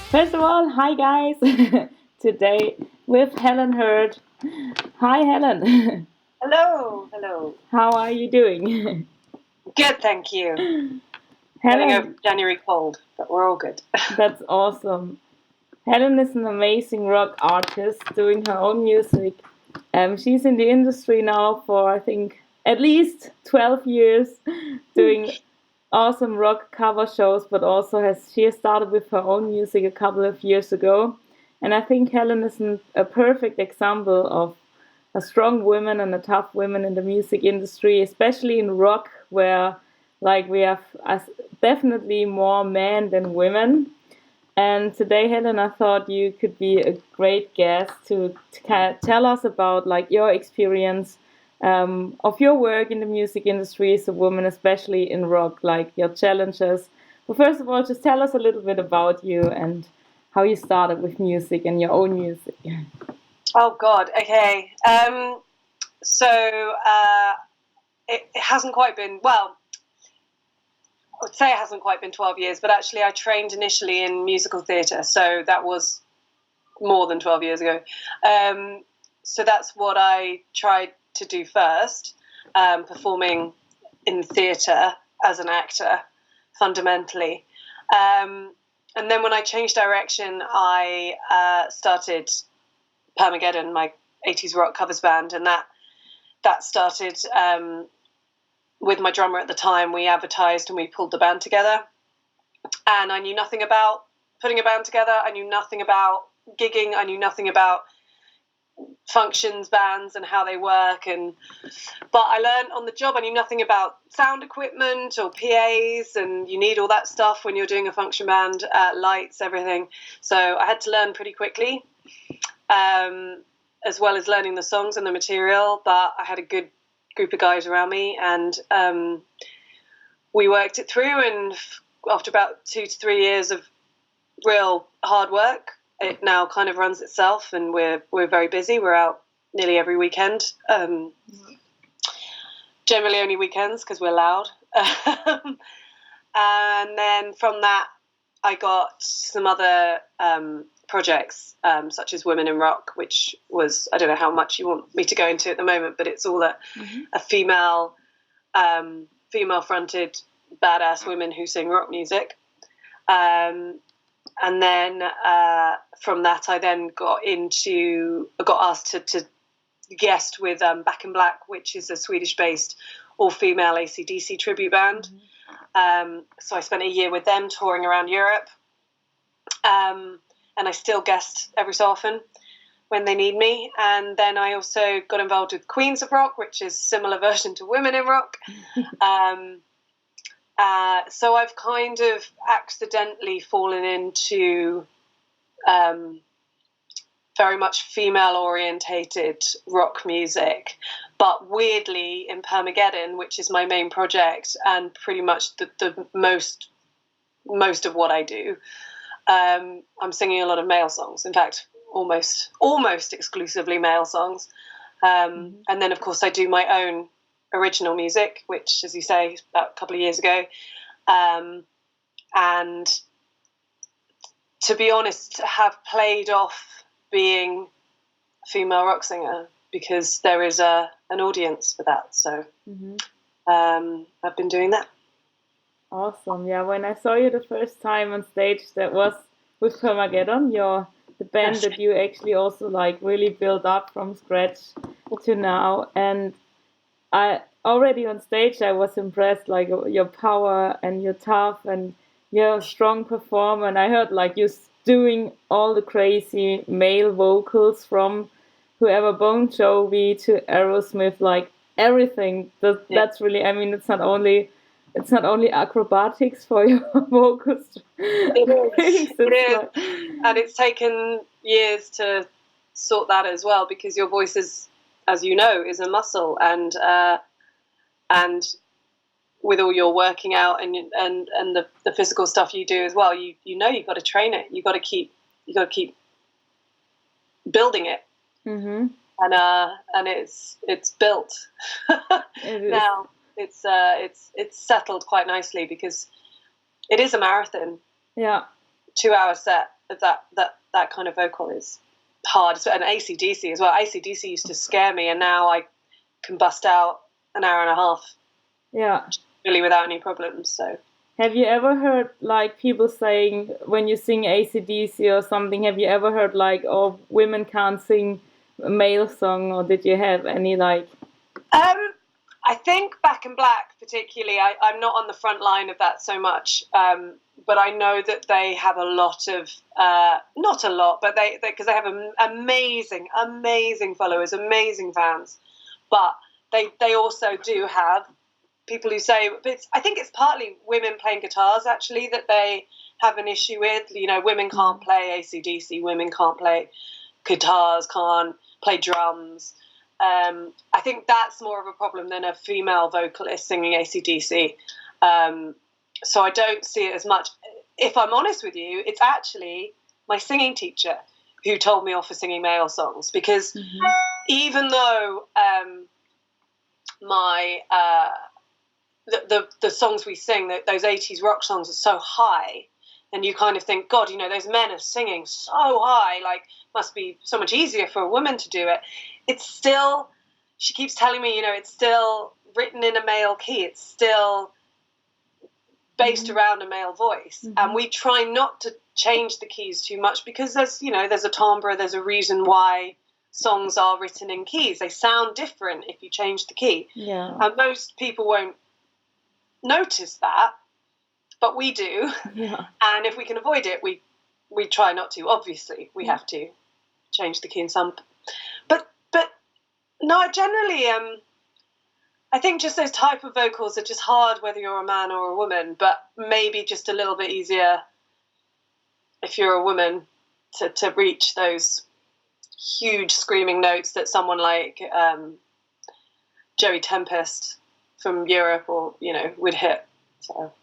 First of all, hi guys. Today with Helen Hurd. Hi Helen. Hello, hello. How are you doing? Good, thank you. Getting over Helen, January cold, but we're all good. that's awesome. Helen is an amazing rock artist doing her own music. She's in the industry now for I think at least 12 years, doing awesome rock cover shows, but also she has started with her own music a couple of years ago. And I think Helen is a perfect example of a strong woman and a tough woman in the music industry, especially in rock, where like we have definitely more men than women. And today, Helen, I thought you could be a great guest to kind of tell us about like your experience of your work in the music industry as a woman, especially in rock, like your challenges. But first of all, just tell us a little bit about you and how you started with music and your own music. Oh God, okay. It hasn't quite been, well, I would say it hasn't quite been 12 years, but actually I trained initially in musical theatre, so that was more than 12 years ago. So that's what I tried to do first, performing in theatre as an actor, fundamentally. And then when I changed direction, I started Permageddon, my 80s rock covers band, and that started with my drummer at the time. We advertised and we pulled the band together, and I knew nothing about putting a band together. I knew nothing about gigging. I knew nothing about functions, bands, and how they work. But I learned on the job. I knew nothing about sound equipment or PAs, and you need all that stuff when you're doing a function band, lights, everything. So I had to learn pretty quickly, as well as learning the songs and the material. But I had a good group of guys around me, and we worked it through. And after about 2 to 3 years of real hard work, it now kind of runs itself, and we're very busy. We're out nearly every weekend, generally only weekends because we're loud. And then from that, I got some other projects, such as Women in Rock, which was, I don't know how much you want me to go into at the moment, but it's all a female fronted badass women who sing rock music. And then from that, I then got asked to guest with Back in Black, which is a Swedish-based all-female AC/DC tribute band. So I spent a year with them touring around Europe. And I still guest every so often when they need me. And then I also got involved with Queens of Rock, which is a similar version to Women in Rock. So I've kind of accidentally fallen into very much female-orientated rock music. But weirdly, in Permageddon, which is my main project and pretty much the most of what I do, I'm singing a lot of male songs. In fact, almost exclusively male songs. And then, of course, I do my own original music, which, as you say, about a couple of years ago. And to be honest, have played off being a female rock singer because there is an audience for that. So I've been doing that. Awesome. Yeah, when I saw you the first time on stage, that was with Permageddon, the band that you actually also like really built up from scratch to now. And I already on stage, I was impressed, like your power and your tough and your strong performer. And I heard like you doing all the crazy male vocals from whoever Bon Jovi to Aerosmith, like everything. That's really, I mean, it's not only acrobatics for your vocals. It is. And it's taken years to sort that as well, because your voice is, as you know, is a muscle, and with all your working out and the physical stuff you do as well, you've got to train it. You got to keep building it. And it's built. Now. It's settled quite nicely because it is a marathon. Yeah. 2 hour set, that kind of vocal is hard. And AC/DC as well. AC/DC used to scare me, and now I can bust out an hour and a half, really without any problems. So. Have you ever heard like people saying when you sing AC/DC or something? Have you ever heard like, "Oh, women can't sing a male song," or did you have any like? I think Back in Black, particularly, I'm not on the front line of that so much, but I know that they have a lot of, not a lot, but because they have amazing followers, amazing fans, but they also do have people who say, I think it's partly women playing guitars, actually, that they have an issue with. You know, women can't play AC/DC, women can't play guitars, can't play drums. I think that's more of a problem than a female vocalist singing AC/DC. So I don't see it as much. If I'm honest with you, it's actually my singing teacher who told me off for singing male songs, because even though the songs we sing, those 80s rock songs, are so high, and you kind of think, God, you know, those men are singing so high, like, must be so much easier for a woman to do it. It's still, she keeps telling me, you know, it's still written in a male key. It's still based around a male voice. And we try not to change the keys too much, because there's, you know, there's a timbre, there's a reason why songs are written in keys. They sound different if you change the key. Yeah. And most people won't notice that, but we do. Yeah. And if we can avoid it, we try not to. Obviously, we have to change the key in some. But no, generally, I think just those type of vocals are just hard, whether you're a man or a woman, but maybe just a little bit easier if you're a woman to reach those huge screaming notes that someone like Joey Tempest from Europe, or, you know, would hit. So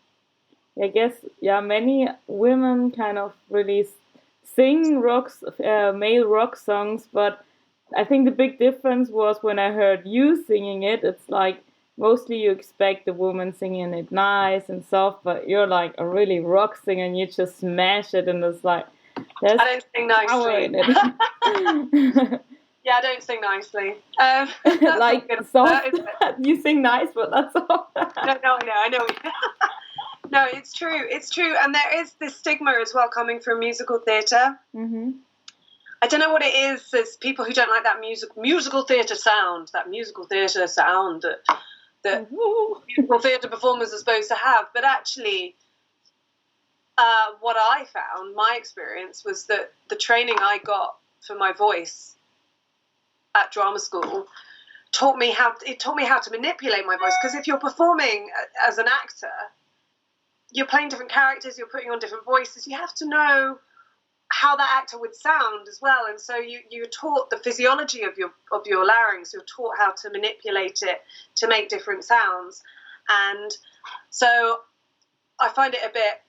I guess, many women kind of really sing male rock songs, but I think the big difference was when I heard you singing it. It's like mostly you expect the woman singing it nice and soft, but you're like a really rock singer and you just smash it, and it's like there's I don't sing nicely. power in it. Yeah, I don't sing nicely. Like soft. You sing nice, but that's all. No, I know. No, it's true, and there is this stigma as well coming from musical theatre. I don't know what it is. There's people who don't like that musical theatre sound, that musical theatre performers are supposed to have. But actually, what I found, my experience, was that the training I got for my voice at drama school taught me how to manipulate my voice. Because if you're performing as an actor, you're playing different characters, you're putting on different voices. You have to know how that actor would sound as well, and so you're taught the physiology of your larynx. You're taught how to manipulate it to make different sounds, and so I find it a bit,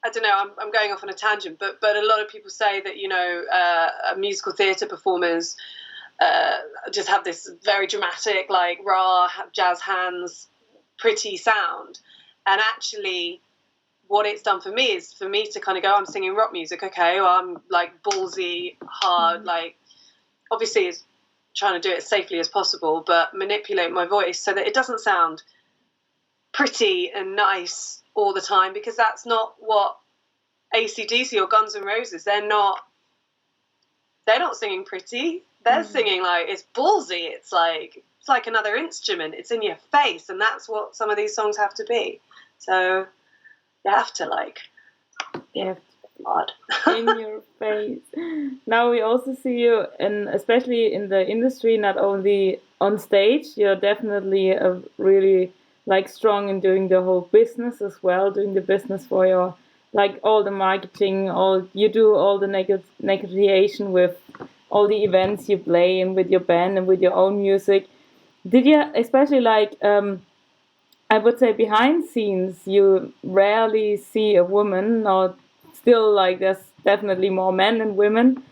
I don't know, I'm going off on a tangent, but a lot of people say that, you know, musical theatre performers just have this very dramatic, like, raw, jazz hands, pretty sound, and actually what it's done for me is for me to kind of go, I'm singing rock music, okay, well, I'm like ballsy, hard, like, obviously it's trying to do it as safely as possible, but manipulate my voice so that it doesn't sound pretty and nice all the time, because that's not what AC/DC or Guns N' Roses, they're not singing pretty, they're singing like, it's ballsy, it's like another instrument, it's in your face, and that's what some of these songs have to be. So you have to hard. In your face. Now we also see you, especially in the industry, not only on stage, you're definitely really like strong in doing the whole business as well, doing the business for your, like, all the marketing, you do all the negotiation with all the events you play and with your band and with your own music. Did you, especially like, I would say behind scenes, you rarely see a woman, or still, like, there's definitely more men than women.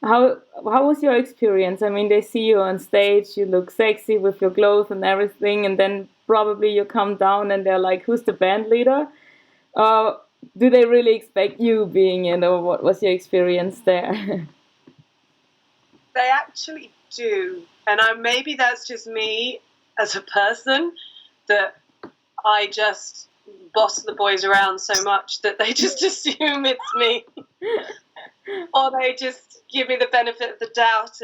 How was your experience? I mean, they see you on stage, you look sexy with your clothes and everything, and then probably you come down and they're like, who's the band leader? do they really expect you being in, or what was your experience there? They actually do, and maybe that's just me as a person, that I just boss the boys around so much that they just assume it's me, or they just give me the benefit of the doubt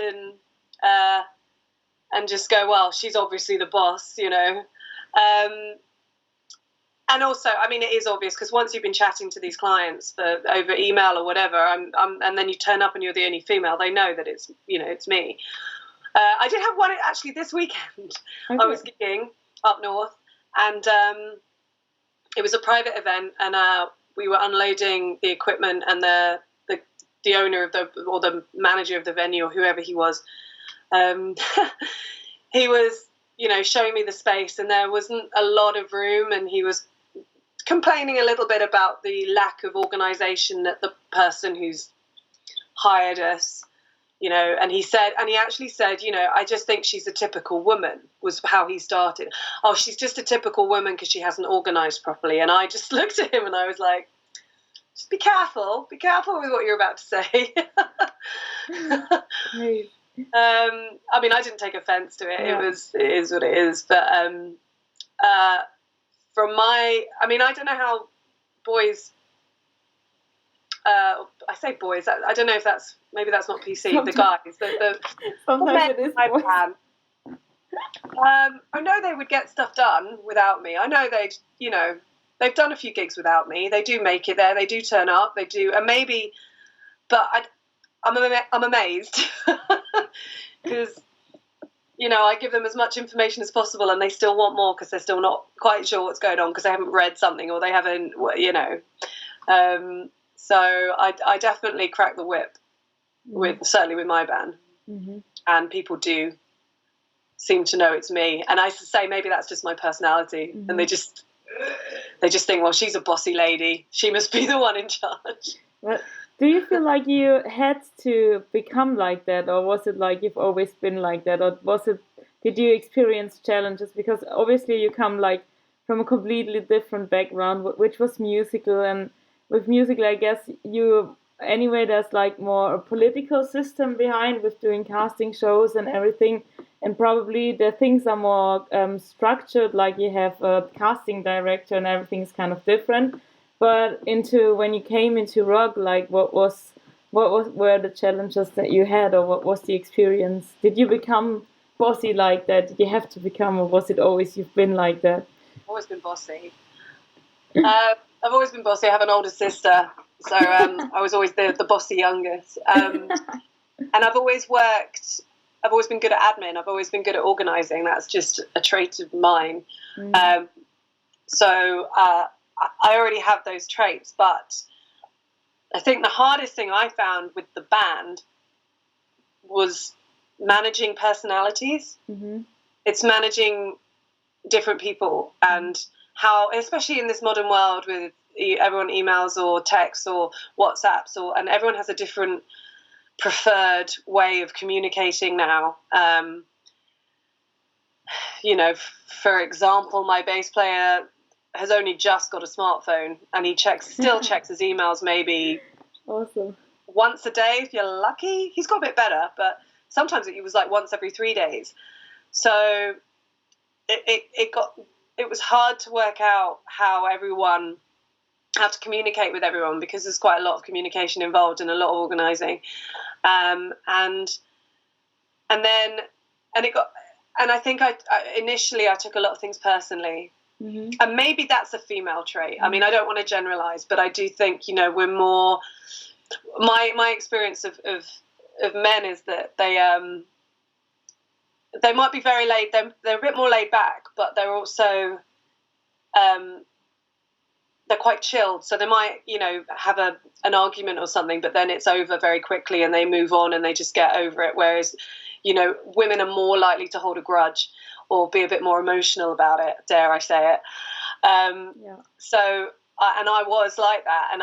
and just go, well, she's obviously the boss, you know. And also, I mean, it is obvious because once you've been chatting to these clients over email or whatever, and then you turn up and you're the only female, they know that it's, you know, it's me. I did have one actually this weekend. Okay. I was gigging up north, and it was a private event, and we were unloading the equipment, and the owner of the manager of the venue, or whoever he was, he was, you know, showing me the space, and there wasn't a lot of room, and he was complaining a little bit about the lack of organisation that the person who's hired us, you know, and he actually said, you know, I just think she's a typical woman, was how he started. Oh, she's just a typical woman because she hasn't organised properly. And I just looked at him and I was like, just be careful with what you're about to say. I mean, I didn't take offence to it. Yeah. It is what it is. But I don't know how boys, I say boys, I don't know if maybe that's not PC, sometimes, the guys. Sometimes it is boys. I know they would get stuff done without me. I know they've done a few gigs without me. They do make it there. They do turn up. They do, and maybe, but I'm amazed because, you know, I give them as much information as possible and they still want more because they're still not quite sure what's going on because they haven't read something or they haven't, you know. So I definitely crack the whip certainly with my band. Mm-hmm. And people do seem to know it's me. And I say maybe that's just my personality. Mm-hmm. And they just think, well, she's a bossy lady. She must be the one in charge. Well, do you feel like you had to become like that, or was it like you've always been like that, or did you experience challenges? Because obviously you come like from a completely different background, which was musical, and with musical, I guess there's like more a political system behind with doing casting shows and everything, and probably the things are more structured, like you have a casting director and everything's kind of different. But when you came into rock, like what were the challenges that you had, or what was the experience? Did you become bossy like that? Did you have to become, or was it always you've been like that? Always been bossy. I've always been bossy. I have an older sister, so I was always the bossy youngest. And I've always been good at admin. I've always been good at organising. That's just a trait of mine. Mm. So I already have those traits, but I think the hardest thing I found with the band was managing personalities. Mm-hmm. It's managing different people and how, especially in this modern world with everyone emails or texts or WhatsApps, and everyone has a different preferred way of communicating now. You know, for example, my bass player has only just got a smartphone and he still checks his emails maybe awesome. Once a day if you're lucky. He's got a bit better, but sometimes it was like once every 3 days. So it was hard to work out how to communicate with everyone because there's quite a lot of communication involved and a lot of organising. And I think initially I took a lot of things personally. Mm-hmm. And maybe that's a female trait. Mm-hmm. I mean, I don't want to generalize, but I do think, you know, we're more. My experience of men is that they might be very laid. They're a bit more laid back, but they're also they're quite chilled. So they might, you know, have an argument or something, but then it's over very quickly and they move on and they just get over it. Whereas, you know, women are more likely to hold a grudge or be a bit more emotional about it, dare I say it. Yeah. So, I was like that, and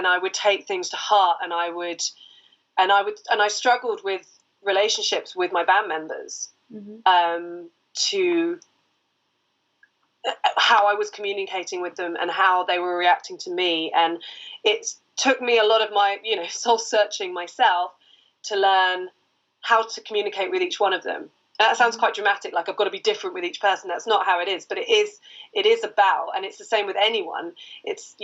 I would take things to heart, and I struggled with relationships with my band members, mm-hmm. how I was communicating with them and how they were reacting to me. And it took me a lot of my, soul searching myself to learn how to communicate with each one of them. And that sounds quite dramatic, like I've got to be different with each person. That's not how it is, but it is about, and it's the same with anyone. It's,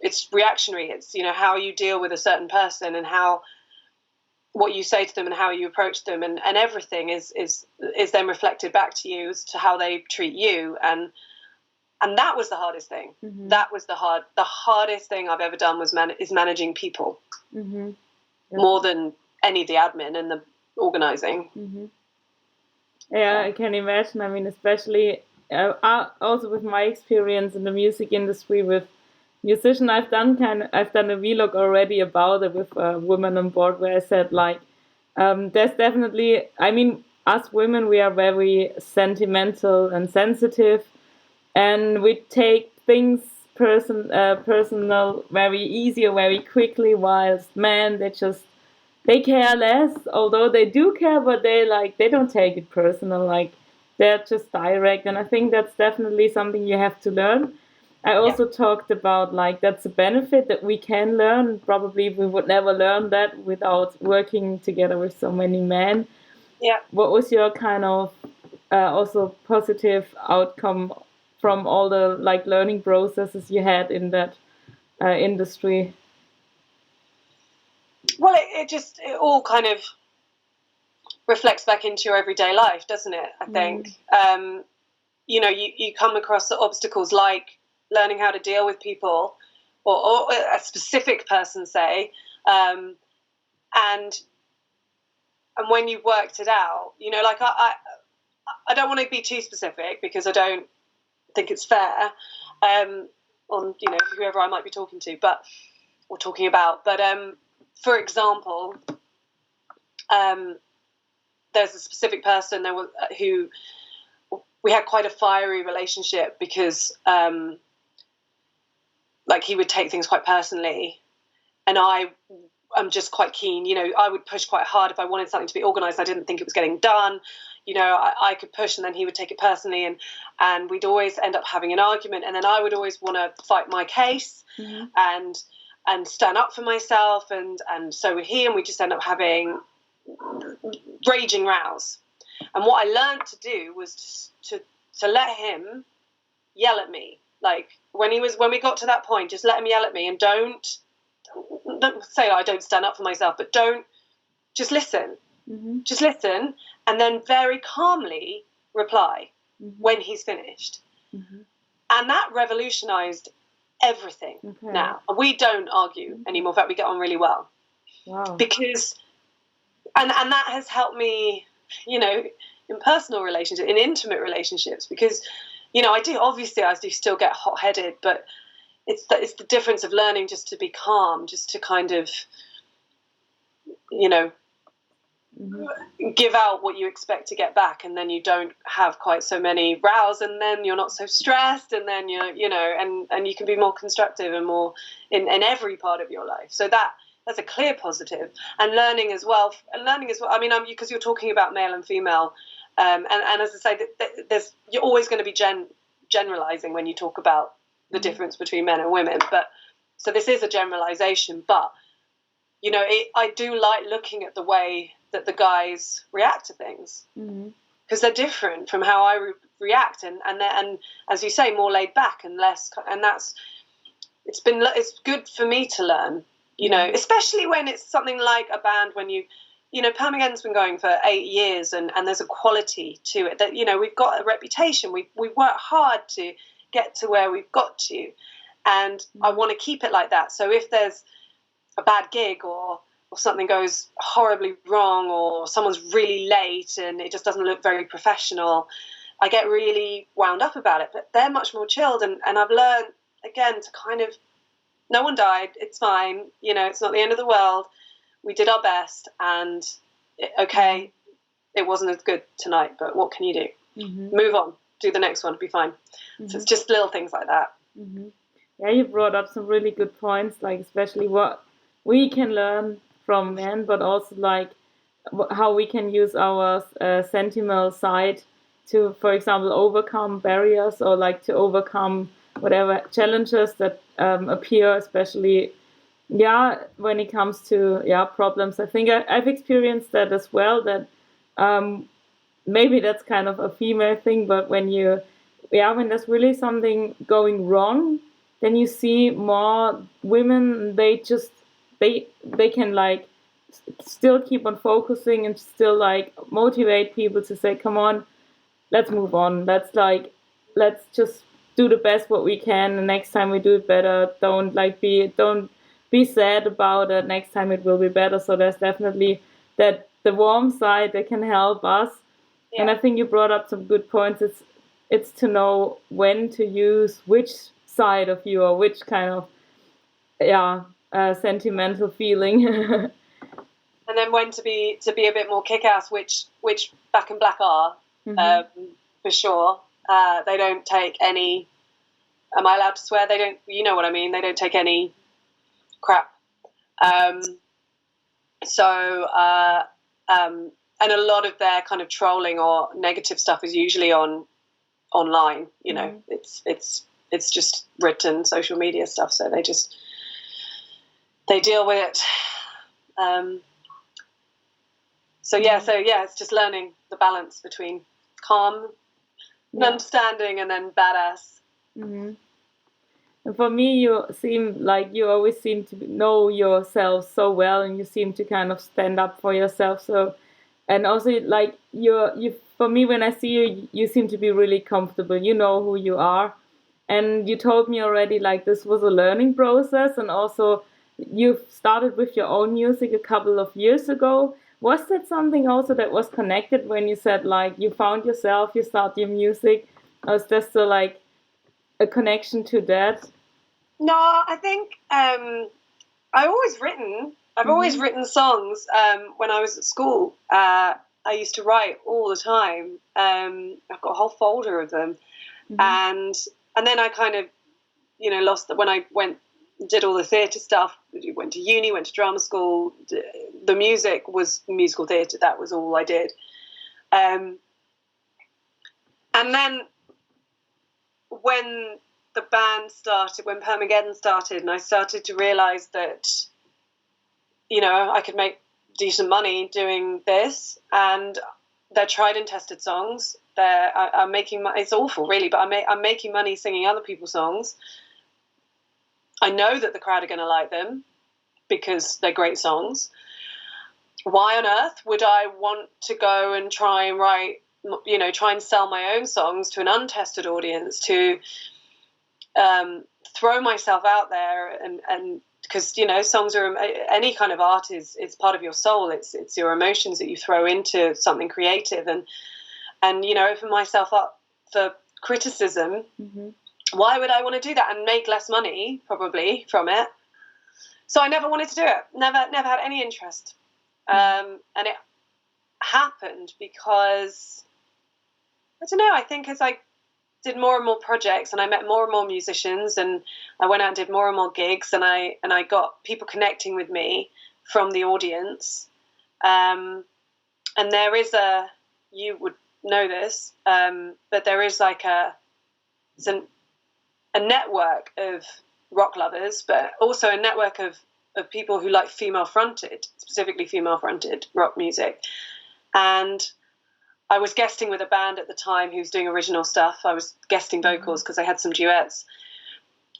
it's reactionary. It's, how you deal with a certain person and what you say to them and how you approach them, and everything is then reflected back to you as to how they treat you. And that was the hardest thing. Mm-hmm. That was the hardest thing I've ever done is managing people. Mm-hmm. More than any of the admin and the organizing. Mm-hmm. Yeah, I can imagine. I mean, especially also with my experience in the music industry with musician, I've done a vlog already about it with Women on Board, where I said there's definitely, I mean, us women, we are very sentimental and sensitive, and we take things personal very easy or very quickly, whilst men, they care less, although they do care, but they don't take it personal, like they're just direct. And I think that's definitely something you have to learn. I also talked about that's a benefit that we can learn. Probably we would never learn that without working together with so many men. Yeah. What was your kind of also positive outcome from all the learning processes you had in that industry? Well, it all kind of reflects back into your everyday life, doesn't it? I think, you come across the obstacles like learning how to deal with people or a specific person, say, and when you've worked it out, I don't want to be too specific because I don't think it's fair on, whoever I might be talking to, or talking about. But for example, there's a specific person who we had quite a fiery relationship because he would take things quite personally, and I'm just quite keen. I would push quite hard if I wanted something to be organised. I didn't think it was getting done. I could push, and then he would take it personally, and we'd always end up having an argument, and then I would always want to fight my case, mm-hmm. and stand up for myself, and so would he, and we just end up having raging rows. And what I learned to do was to let him yell at me. When we got to that point, just let him yell at me, and don't say I don't stand up for myself, but just listen. Mm-hmm. Just listen, and then very calmly reply, mm-hmm. when he's finished. Mm-hmm. And that revolutionized everything. Okay. Now we don't argue, mm-hmm. anymore. In fact, we get on really well. Wow. Because and that has helped me, in personal relationships, in intimate relationships, because I do still get hot-headed, but it's the difference of learning just to be calm, just to kind of mm-hmm. give out what you expect to get back, and then you don't have quite so many rows, and then you're not so stressed, and then and you can be more constructive and more in every part of your life. So that's a clear positive. And learning as well. I mean, because you're talking about male and female, and as I say, you're always going to be generalizing when you talk about the mm-hmm. difference between men and women. But so this is a generalization, but I do like looking at the way that the guys react to things, because mm-hmm. they're different from how I react, and as you say, more laid back and less, and it's good for me to learn, especially when it's something like a band, when Permagen's been going for 8 years, and there's a quality to it that we've got a reputation, we work hard to get to where we've got to, and mm-hmm. I want to keep it like that. So if there's a bad gig or something goes horribly wrong, or someone's really late and it just doesn't look very professional, I get really wound up about it. But they're much more chilled, and I've learned, again, to kind of, no one died, it's fine, it's not the end of the world, we did our best, and okay, it wasn't as good tonight, but what can you do? Mm-hmm. Move on, do the next one, it'll be fine. Mm-hmm. So it's just little things like that. Mm-hmm. Yeah, you brought up some really good points, especially what we can learn from men, but also how we can use our sentimental side to, for example, overcome barriers or like to overcome whatever challenges that appear, especially when it comes to problems. I think I've experienced that as well, that maybe that's kind of a female thing, but when when there's really something going wrong, then you see more women, they can like still keep on focusing and still like motivate people to say, come on, let's move on, let's just do the best what we can, and next time we do it better. Don't be sad about it, next time it will be better. So there's definitely that the warm side that can help us. And I think you brought up some good points. It's to know when to use which side of you, or which kind of sentimental feeling. And then when to be a bit more kick-ass, which Back in Black are, for sure. They don't take any, am I allowed to swear? They don't, you know what I mean? They don't take any crap. And a lot of their kind of trolling or negative stuff is usually online, you know. It's just written social media stuff, so they deal with it. It's just learning the balance between calm and understanding, and then badass. And for me, you seem like you always seem to know yourself so well, and you seem to kind of stand up for yourself. So, and also like you for me, when I see you, you seem to be really comfortable. You know who you are, and you told me already like this was a learning process, and also you've started with your own music a couple of years ago. Was that something also that was connected when you said like you found yourself, you start your music? Or is there still like a connection to that? No, I think I've always written songs. When I was at school, I used to write all the time. I've got a whole folder of them, and then I kind of, lost that when I did all the theatre stuff. Went to uni, went to drama school. The music was musical theatre. That was all I did. And then when the band started, when Permageddon started, and I started to realise that, I could make decent money doing this, and they're tried and tested songs. I'm making money. It's awful, really, but I'm making money singing other people's songs. I know that the crowd are going to like them because they're great songs. Why on earth would I want to go and try and write, try and sell my own songs to an untested audience, to throw myself out there and because, songs are, any kind of art is part of your soul. It's your emotions that you throw into something creative, and open myself up for criticism. Why would I want to do that and make less money probably from it? So I never wanted to do it. Never had any interest. And it happened because, I don't know, I think as I did more and more projects and I met more and more musicians, and I went out and did more and more gigs, and I got people connecting with me from the audience. And there is you would know this, but there is like a network of rock lovers, but also a network of people who like specifically female-fronted rock music. And I was guesting with a band at the time who was doing original stuff. I was guesting vocals because I had some duets.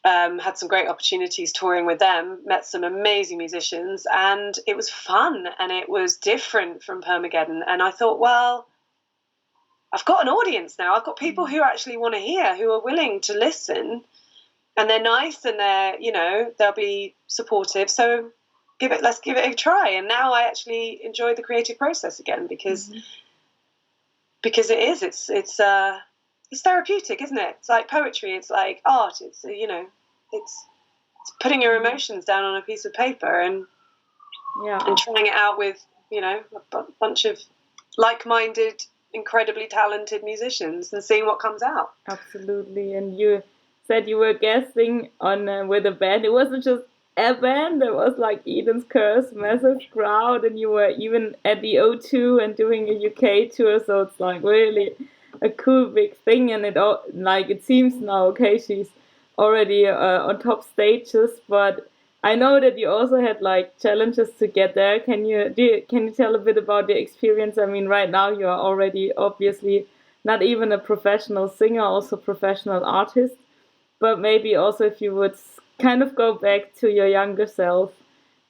Had some great opportunities touring with them, met some amazing musicians, and it was fun, and it was different from Permageddon. And I thought, well, I've got an audience now. I've got people who actually want to hear, who are willing to listen, and they're nice, and they'll be supportive. So let's give it a try. And now I actually enjoy the creative process again because it's therapeutic, isn't it? It's like poetry. It's like art. It's it's putting your emotions down on a piece of paper and trying it out with a bunch of like-minded, incredibly talented musicians and seeing what comes out. Absolutely. And you said you were guesting on with a band. It wasn't just a band. There was like Eden's Curse, massive crowd, and you were even at the O2 and doing a UK tour. So it's like really a cool big thing, and it seems now, okay, she's already on top stages, but I know that you also had like challenges to get there. Can you tell a bit about your experience? I mean, right now you are already obviously not even a professional singer, also professional artist, but maybe also if you would kind of go back to your younger self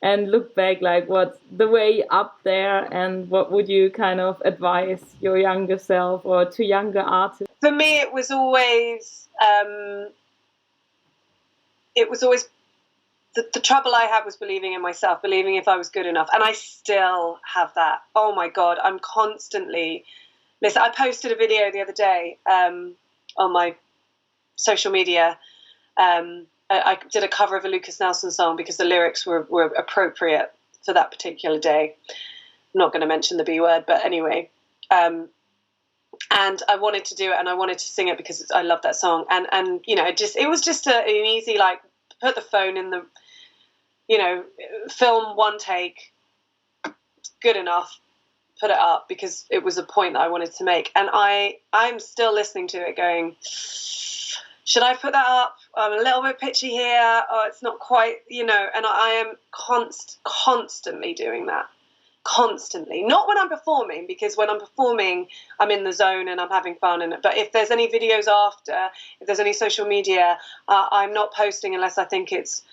and look back, like what's the way up there, and what would you kind of advise your younger self or to younger artists? For me, it was always the trouble I had was believing in myself, believing if I was good enough, and I still have that. Oh my God, I'm constantly. Listen, I posted a video the other day on my social media. I did a cover of a Lucas Nelson song because the lyrics were appropriate for that particular day. I'm not going to mention the B word, but anyway. And I wanted to do it, and I wanted to sing it because I love that song. And you know, it was just an easy, like, put the phone in the, you know, film one take, good enough, put it up, because it was a point that I wanted to make. And I'm still listening to it going, should I put that up? I'm a little bit pitchy here. Oh, it's not quite, you know, and I am constantly doing that. Constantly. Not when I'm performing, because when I'm performing, I'm in the zone and I'm having fun. But if there's any videos after, if there's any social media, I'm not posting unless I think it's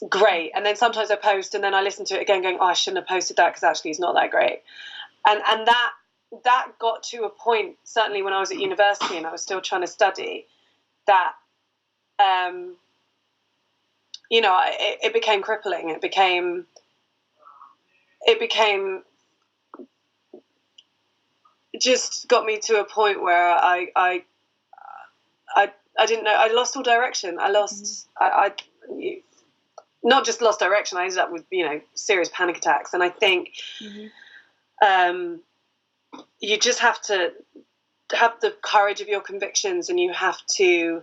great. And then sometimes I post and then I listen to it again going, oh, I shouldn't have posted that because actually it's not that great. And that got to a point, certainly when I was at university and I was still trying to study, that you know, it became crippling. It became just got me to a point where I didn't know. I lost all direction. I lost. I not just lost direction. I ended up with, you know, serious panic attacks. And I think you just have to have the courage of your convictions, and you have to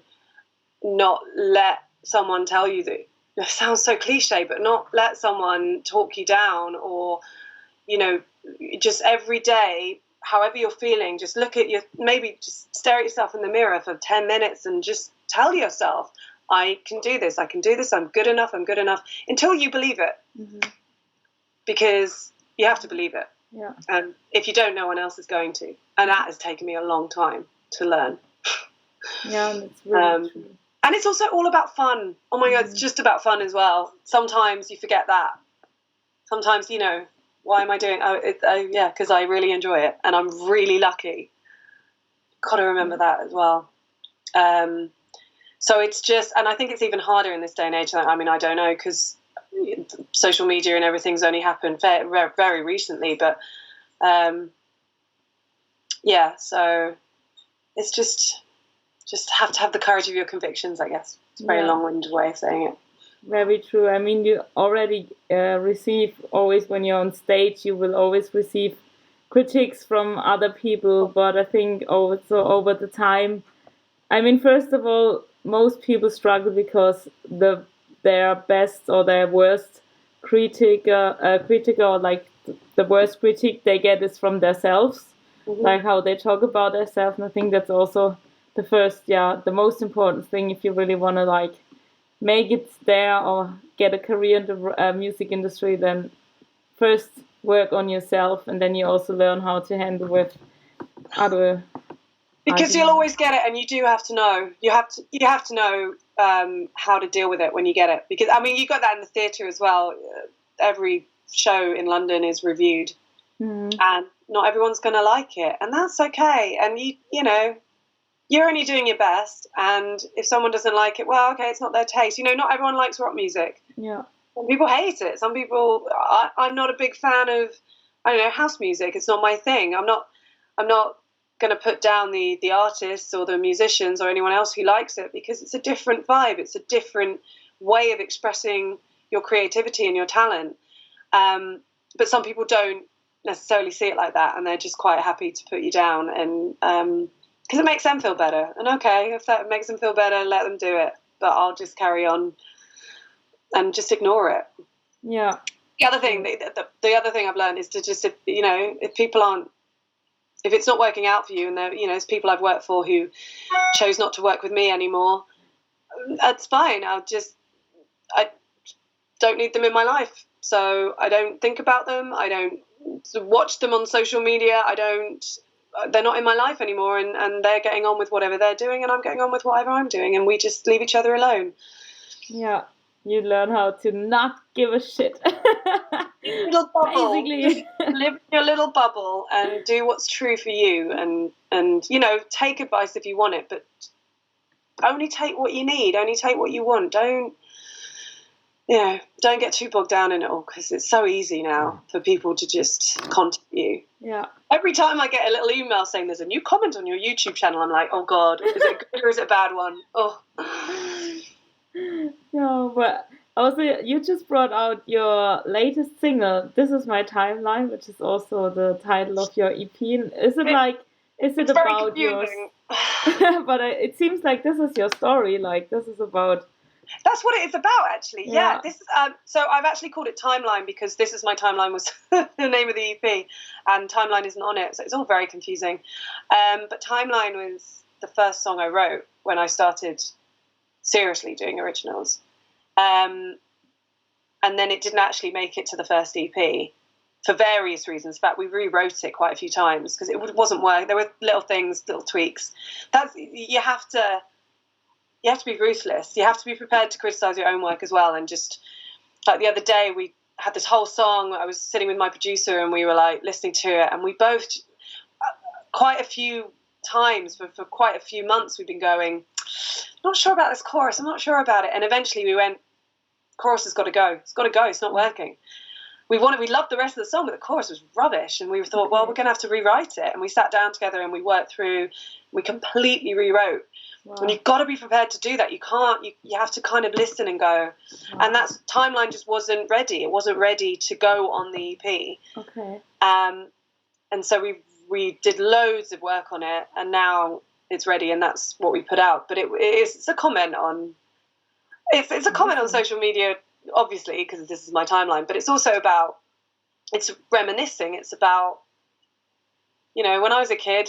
not let someone tell you that. It sounds so cliche, but not let someone talk you down, or, you know, just every day, however you're feeling, just look at maybe just stare at yourself in the mirror for 10 minutes and just tell yourself, I can do this, I'm good enough, until you believe it. Because you have to believe it. Yeah. And if you don't, no one else is going to. And that has taken me a long time to learn. Yeah, that's really true. And it's also all about fun. Oh my God, it's just about fun as well. Sometimes you forget that. Sometimes, you know, why am I doing? Yeah, because I really enjoy it, and I'm really lucky. Got to remember that as well. So it's just, and I think it's even harder in this day and age. I mean, I don't know, because social media and everything's only happened very, very recently. But yeah, so it's just have to have the courage of your convictions, I guess. It's a very long-winded way of saying it. Very true. I mean, you already receive, always when you're on stage, you will always receive critiques from other people. But I think also over the time, I mean, first of all, most people struggle because their best or their worst critic or like the worst critique they get is from themselves, like how they talk about themselves. And I think that's also the most important thing if you really want to like make it there or get a career in the music industry. Then first work on yourself, and then you also learn how to handle with other. Because you'll always get it, and you do have to know. You have to know how to deal with it when you get it. Because I mean, you got that in the theatre as well. Every show in London is reviewed, and not everyone's going to like it, and that's okay. And you know, you're only doing your best, and if someone doesn't like it, well, okay, it's not their taste. You know, not everyone likes rock music. Yeah. Some people hate it. Some people. I'm not a big fan of, I don't know, house music. It's not my thing. I'm not going to put down the artists or the musicians or anyone else who likes it, because it's a different vibe. It's a different way of expressing your creativity and your talent. But some people don't necessarily see it like that, and they're just quite happy to put you down, and because it makes them feel better. And okay, if that makes them feel better, let them do it. But I'll just carry on and just ignore it. Yeah. The other thing, the other thing I've learned is to just, you know, if people aren't if it's not working out for you, and there, you know, there's people I've worked for who chose not to work with me anymore, that's fine. I don't need them in my life, so I don't think about them. I don't watch them on social media. They're not in my life anymore, and they're getting on with whatever they're doing, and I'm getting on with whatever I'm doing, and we just leave each other alone. Yeah, you learn how to not give a shit. Little bubble. Basically. Live in your little bubble and do what's true for you, and you know, take advice if you want it, but only take what you need, only take what you want. Don't get too bogged down in it all, because it's so easy now for people to just contact you. Yeah. Every time I get a little email saying there's a new comment on your YouTube channel, I'm like, oh God, is it good or is it a bad one? Oh. No, but also you just brought out your latest single, "This Is My Timeline," which is also the title of your EP. Is it about yours? But it seems like this is your story. Like, this is about. That's what it is about, actually. Yeah. This is so I've actually called it Timeline because This Is My Timeline was the name of the EP, and Timeline isn't on it, so it's all very confusing. But Timeline was the first song I wrote when I started seriously doing originals, and then it didn't actually make it to the first EP for various reasons. In fact, we rewrote it quite a few times because it wasn't working. There were little things, little tweaks. You have to be ruthless. You have to be prepared to criticize your own work as well. And just like the other day, we had this whole song. I was sitting with my producer and we were like listening to it, and we both quite a few times for quite a few months we've been going, not sure about this chorus, I'm not sure about it. And eventually we went, chorus has got to go. It's got to go. It's not working. We loved the rest of the song, but the chorus was rubbish. And we thought, well, we're going to have to rewrite it. And we sat down together and we worked through, we completely rewrote. Wow. And you've got to be prepared to do that. You can't, you have to kind of listen and go. Wow. And that's, Timeline just wasn't ready. It wasn't ready to go on the EP. Okay. And so we did loads of work on it, and now it's ready, and that's what we put out. But it's a comment on, it's a comment on social media, obviously, because This Is My Timeline, but it's also about, it's reminiscing. It's about, you know, when I was a kid,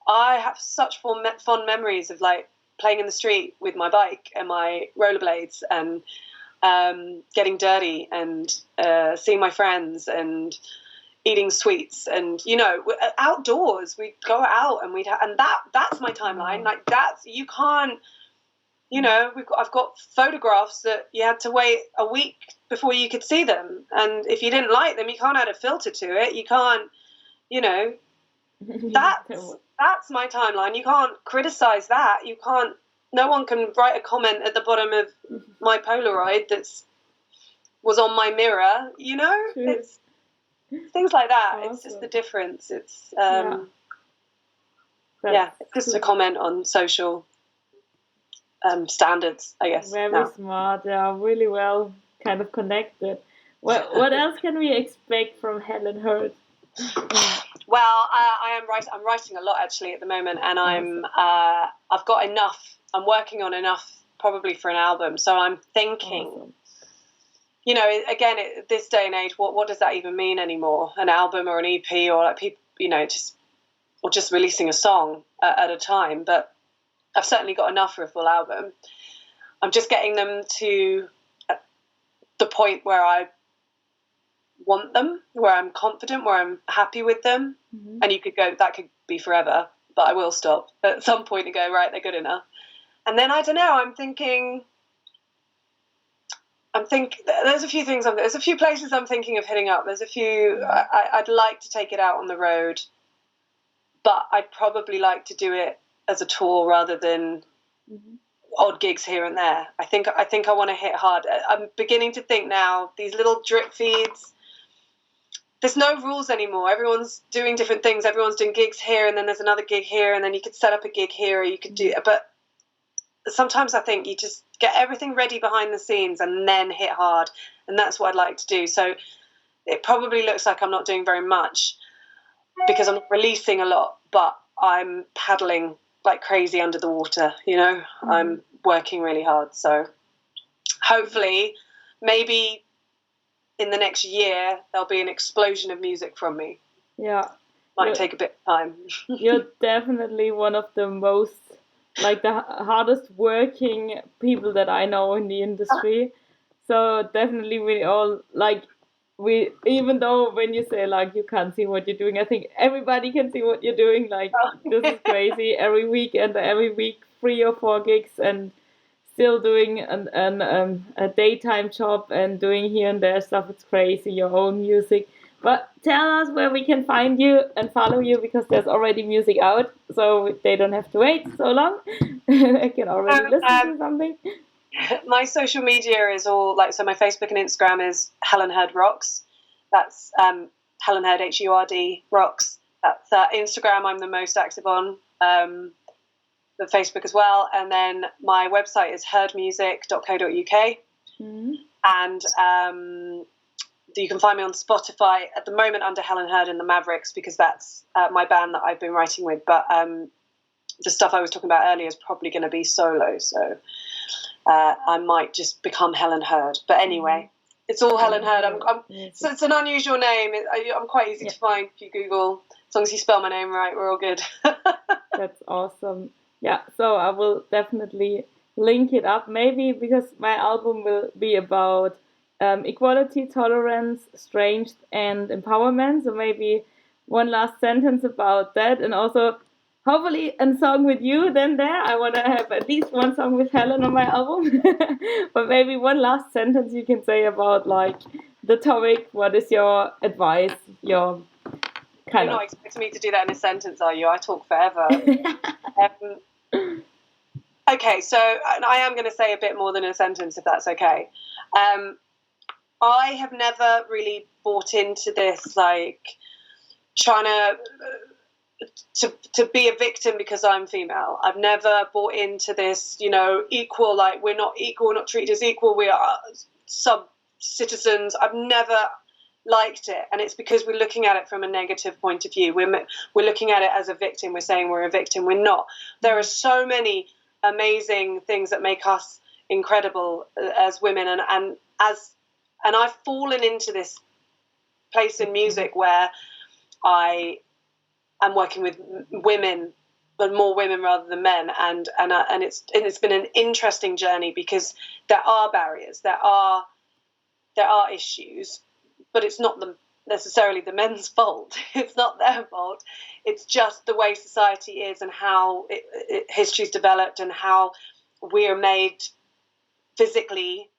I have such fond memories of like playing in the street with my bike and my rollerblades and getting dirty and seeing my friends and eating sweets, and you know, outdoors, we'd go out and that's my timeline. Like, that's, you can't, you know, I've got photographs that you had to wait a week before you could see them, and if you didn't like them, you can't add a filter to it. You can't, you know, that's my timeline. You can't criticize that. You can't. No one can write a comment at the bottom of my Polaroid was on my mirror. You know, it's things like that. Awesome. It's just the difference. It's it's just a comment on social standards, I guess. Very smart. Yeah, really well kind of connected. What else can we expect from Helen Hurd? Well, I'm writing a lot actually at the moment, and I've got enough. I'm working on enough probably for an album. So I'm thinking. Awesome. You know, again, at this day and age, what does that even mean anymore? An album or an EP, or like people, you know, just releasing a song at a time. But I've certainly got enough for a full album. I'm just getting them to the point where I want them, where I'm confident, where I'm happy with them. Mm-hmm. And that could be forever, but I will stop at some point and go, right, they're good enough. And then I don't know. I'm thinking. There's a few things. There's a few places I'm thinking of hitting up. There's a few. I'd like to take it out on the road, but I'd probably like to do it as a tour rather than odd gigs here and there. I think I want to hit hard. I'm beginning to think now, these little drip feeds. There's no rules anymore. Everyone's doing different things. Everyone's doing gigs here, and then there's another gig here, and then you could set up a gig here, or you could do. But sometimes I think you just get everything ready behind the scenes and then hit hard, and that's what I'd like to do. So it probably looks like I'm not doing very much because I'm releasing a lot, but I'm paddling like crazy under the water, you know. I'm working really hard. So hopefully maybe in the next year there'll be an explosion of music from me. Yeah. might take a bit of time. You're definitely one of the most, like, the hardest working people that I know in the industry. So definitely we all, like, even though when you say, like, you can't see what you're doing, I think everybody can see what you're doing. Like, this is crazy. Every weekend, every week, 3 or 4 gigs, and still doing a daytime job and doing here and there stuff. It's crazy, your own music. But tell us where we can find you and follow you, because there's already music out, so they don't have to wait so long. They can already listen to something. My social media is all like, so my Facebook and Instagram is Helen Hurd Rocks. That's Helen Hurd, Hurd Rocks. That's Instagram I'm the most active on, the Facebook as well. And then my website is hurdmusic.co.uk. Mm-hmm. And you can find me on Spotify at the moment under Helen Hurd and the Mavericks, because that's my band that I've been writing with. But the stuff I was talking about earlier is probably going to be solo, so I might just become Helen Hurd. But anyway, it's all Helen Hurd. So it's an unusual name. I'm quite easy to find if you Google. As long as you spell my name right, we're all good. That's awesome. Yeah, so I will definitely link it up, maybe because my album will be about equality, tolerance, strength, and empowerment. So maybe one last sentence about that, and also hopefully a song with you. Then there, I want to have at least one song with Helen on my album. But maybe one last sentence you can say about, like, the topic. What is your advice? Your kind You're of. not expecting me to do that in a sentence, are you? I talk forever. Okay, so I am going to say a bit more than a sentence, if that's okay. I have never really bought into this, like, trying to be a victim because I'm female. I've never bought into this, equal, like, we're not equal, we're not treated as equal, we are sub-citizens. I've never liked it, and it's because we're looking at it from a negative point of view. We're looking at it as a victim. We're saying we're a victim. We're not. There are so many amazing things that make us incredible as women, and I've fallen into this place in music where I am working with women, but more women rather than men, and it's been an interesting journey, because there are barriers, there are issues, but it's not necessarily the men's fault. It's not their fault. It's just the way society is, and how history's developed, and how we are made physically.